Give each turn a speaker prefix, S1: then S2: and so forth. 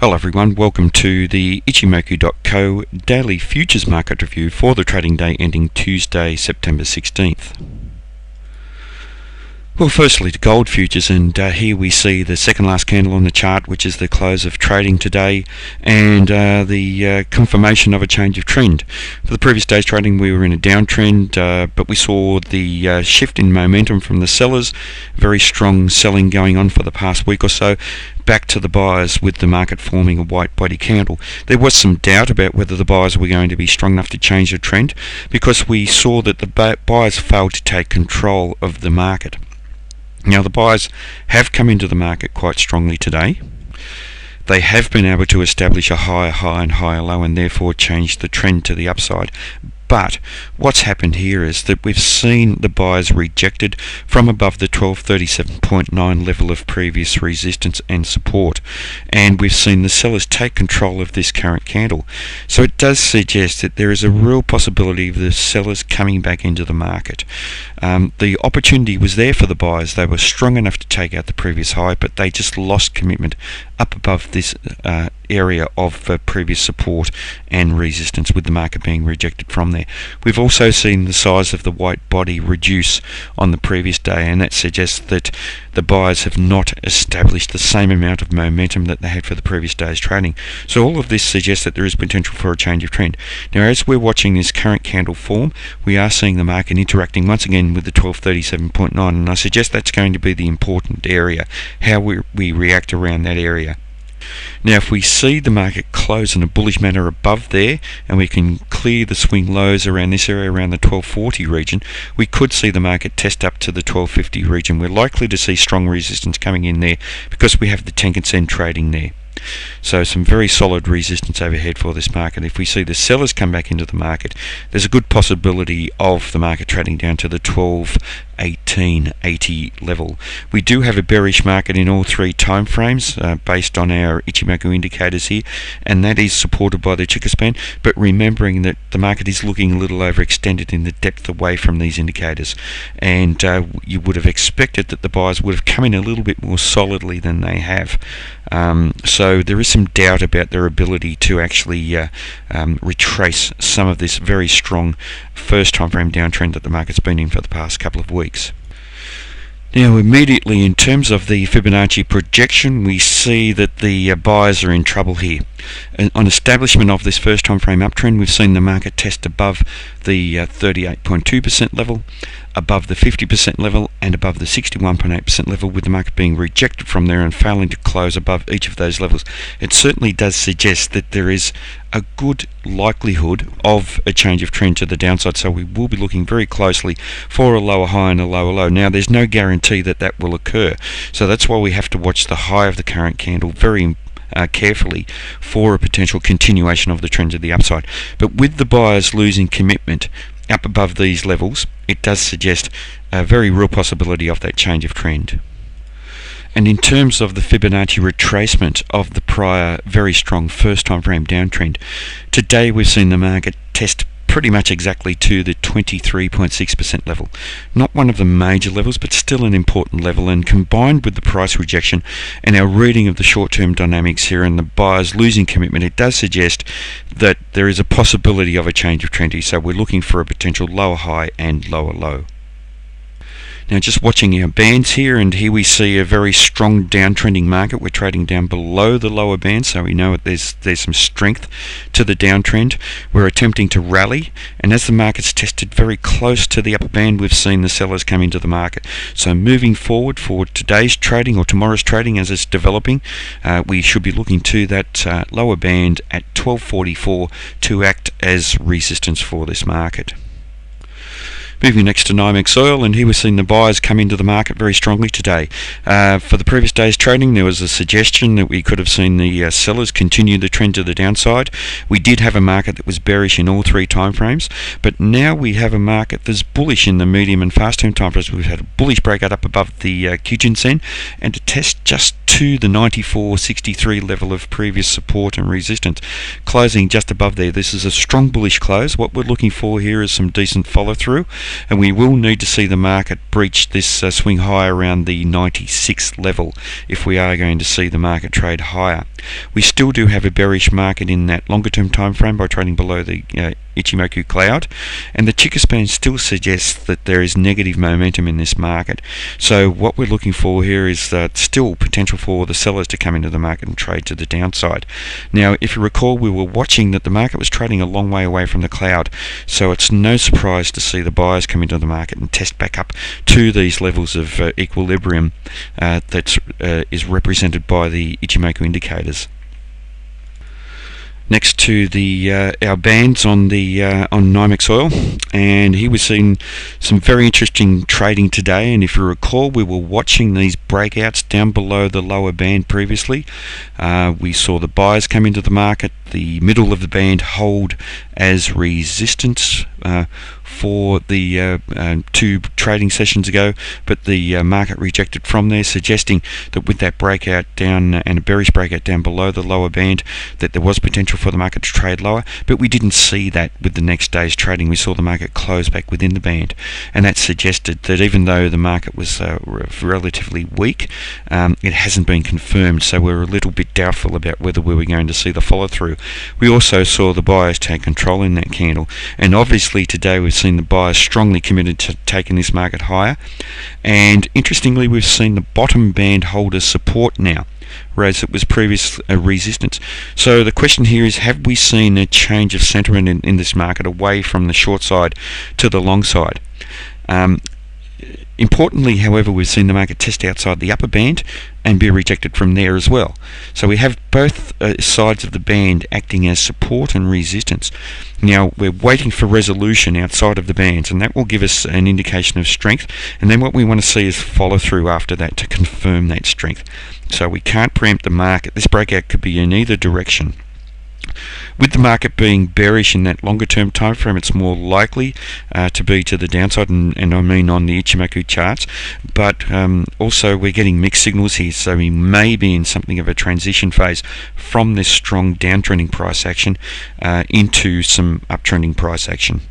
S1: Hello everyone, welcome to the Ichimoku.co Daily Futures Market Review for the trading day ending Tuesday, September 16th. Well, firstly to gold futures, and here we see the second last candle on the chart, which is the close of trading today, and the confirmation of a change of trend. For the previous day's trading we were in a downtrend, but we saw the shift in momentum from the sellers, very strong selling going on for the past week or so, back to the buyers with the market forming a white body candle. There was some doubt about whether the buyers were going to be strong enough to change the trend, because we saw that the buyers failed to take control of the market. Now the buyers have come into the market quite strongly today. They have been able to establish a higher high and higher low, and therefore change the trend to the upside. But what's happened here is that we've seen the buyers rejected from above the 1237.9 level of previous resistance and support, and we've seen the sellers take control of this current candle. So it does suggest that there is a real possibility of the sellers coming back into the market. The opportunity was there for the buyers. They were strong enough to take out the previous high, but they just lost commitment up above this area of previous support and resistance, with the market being rejected from there. We've also seen the size of the white body reduce on the previous day, and that suggests that the buyers have not established the same amount of momentum that they had for the previous day's trading. So all of this suggests that there is potential for a change of trend. Now, as we're watching this current candle form, we are seeing the market interacting once again with the 1237.9, and I suggest that's going to be the important area, how we react around that area. Now, if we see the market close in a bullish manner above there, and we can clear the swing lows around this area, around the 1240 region, we could see the market test up to the 1250 region. We're likely to see strong resistance coming in there because we have the Tenkan-sen trading there. So some very solid resistance overhead for this market. If we see the sellers come back into the market, there's a good possibility of the market trading down to the 1218.80 level. We do have a bearish market in all three time frames based on our Ichimoku indicators here, and that is supported by the Chica span, but remembering that the market is looking a little overextended in the depth away from these indicators, and you would have expected that the buyers would have come in a little bit more solidly than they have. So there is some doubt about their ability to actually retrace some of this very strong first time frame downtrend that the market's been in for the past couple of weeks. Now, immediately in terms of the Fibonacci projection, we see that the buyers are in trouble here. And on establishment of this first time frame uptrend, we've seen the market test above the 38.2% level, above the 50% level, and above the 61.8% level, with the market being rejected from there and failing to close above each of those levels. It certainly does suggest that there is a good likelihood of a change of trend to the downside, so we will be looking very closely for a lower high and a lower low. Now, there's no guarantee that that will occur, so that's why we have to watch the high of the current candle very carefully for a potential continuation of the trend to the upside. But with the buyers losing commitment up above these levels, it does suggest a very real possibility of that change of trend. And in terms of the Fibonacci retracement of the prior very strong first time frame downtrend, today we've seen the market test pretty much exactly to the 23.6% level. Not one of the major levels, but still an important level, and combined with the price rejection and our reading of the short-term dynamics here and the buyers losing commitment, it does suggest that there is a possibility of a change of trend here. So we're looking for a potential lower high and lower low. Now, just watching our bands here, and here we see a very strong downtrending market. We're trading down below the lower band, so we know that there's some strength to the downtrend. We're attempting to rally, and as the market's tested very close to the upper band, we've seen the sellers come into the market. So moving forward for today's trading or tomorrow's trading as it's developing, we should be looking to that lower band at 1244 to act as resistance for this market. Moving next to Nymex Oil, and here we're seeing the buyers come into the market very strongly today. For the previous day's trading, there was a suggestion that we could have seen the sellers continue the trend to the downside. We did have a market that was bearish in all three time frames, but now we have a market that's bullish in the medium and fast term time frames. We've had a bullish breakout up above the Kijun Sen, and to test just to the 94.63 level of previous support and resistance, closing just above there. This is a strong bullish close. What we're looking for here is some decent follow through, and we will need to see the market breach this swing high around the 96 level if we are going to see the market trade higher. We still do have a bearish market in that longer term time frame by trading below the Ichimoku cloud, and the Chica span still suggests that there is negative momentum in this market. So what we're looking for here is still potential for the sellers to come into the market and trade to the downside. Now, if you recall, we were watching that the market was trading a long way away from the cloud, so it's no surprise to see the buyers come into the market and test back up to these levels of equilibrium that is represented by the Ichimoku indicators. Next to the our bands on the on Nymex Oil, and here we're seeing some very interesting trading today. And if you recall, we were watching these breakouts down below the lower band previously. We saw the buyers come into the market, the middle of the band hold as resistance for the two trading sessions ago, but the market rejected from there, suggesting that with that breakout down and a bearish breakout down below the lower band, that there was potential for the market to trade lower. But we didn't see that with the next day's trading. We saw the market close back within the band, and that suggested that even though the market was relatively weak, it hasn't been confirmed, so we're a little bit doubtful about whether we were going to see the follow through. We also saw the buyers take control in that candle, and obviously today we've seen the buyers strongly committed to taking this market higher. And interestingly, we've seen the bottom band hold as support now, whereas it was previous resistance. So the question here is, have we seen a change of sentiment in this market away from the short side to the long side? Importantly, however, we've seen the market test outside the upper band and be rejected from there as well. So we have both sides of the band acting as support and resistance. Now we're waiting for resolution outside of the bands, and that will give us an indication of strength, and then what we want to see is follow through after that to confirm that strength. So we can't preempt the market. This breakout could be in either direction. With the market being bearish in that longer term time frame, it's more likely to be to the downside, and I mean on the Ichimoku charts, but also we're getting mixed signals here, so we may be in something of a transition phase from this strong downtrending price action into some uptrending price action.